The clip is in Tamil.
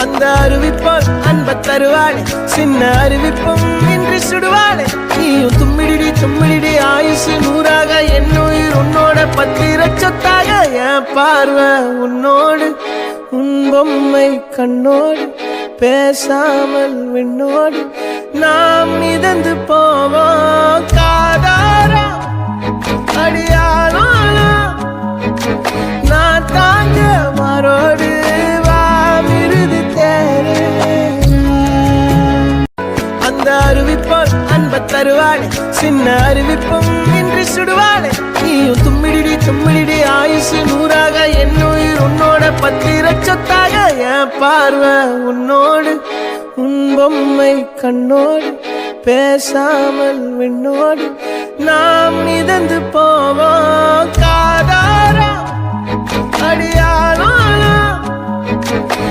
அந்த அருவிப்போல் அன்ப தருவாளே சின்ன அருவிப்பும் இன்றி சுடுவாளே நீயும் தும்மிடி தும்மிடி ஆயுசு நூறாக என்னுயிர் உன்னோட பத்திர சொத்தாக என் பார்வை உன்னோடு உன் பொம்மை கண்ணோடு பேசாமல் விண்ணோடு நாம் மிதந்து போவோம் காதாரா அடியாளோனா நான் தாங்க மாறோடு வாமிருது தேரே அந்த அருவிப்போல் அன்ப தருவாளே சின்ன அருவிப்பும் இன்றி சுடுவாளே நீயும் தும்மிடி தும்மிடி ஆயுசு நூறாக என்னுயிர் உன்னோட பத்திர சொத்தாக என் பார்வை உன்னோடு உன் பொம்மை கண்ணோடு பேசாமல் விண்ணோடு நாம் மிதந்து போவோம்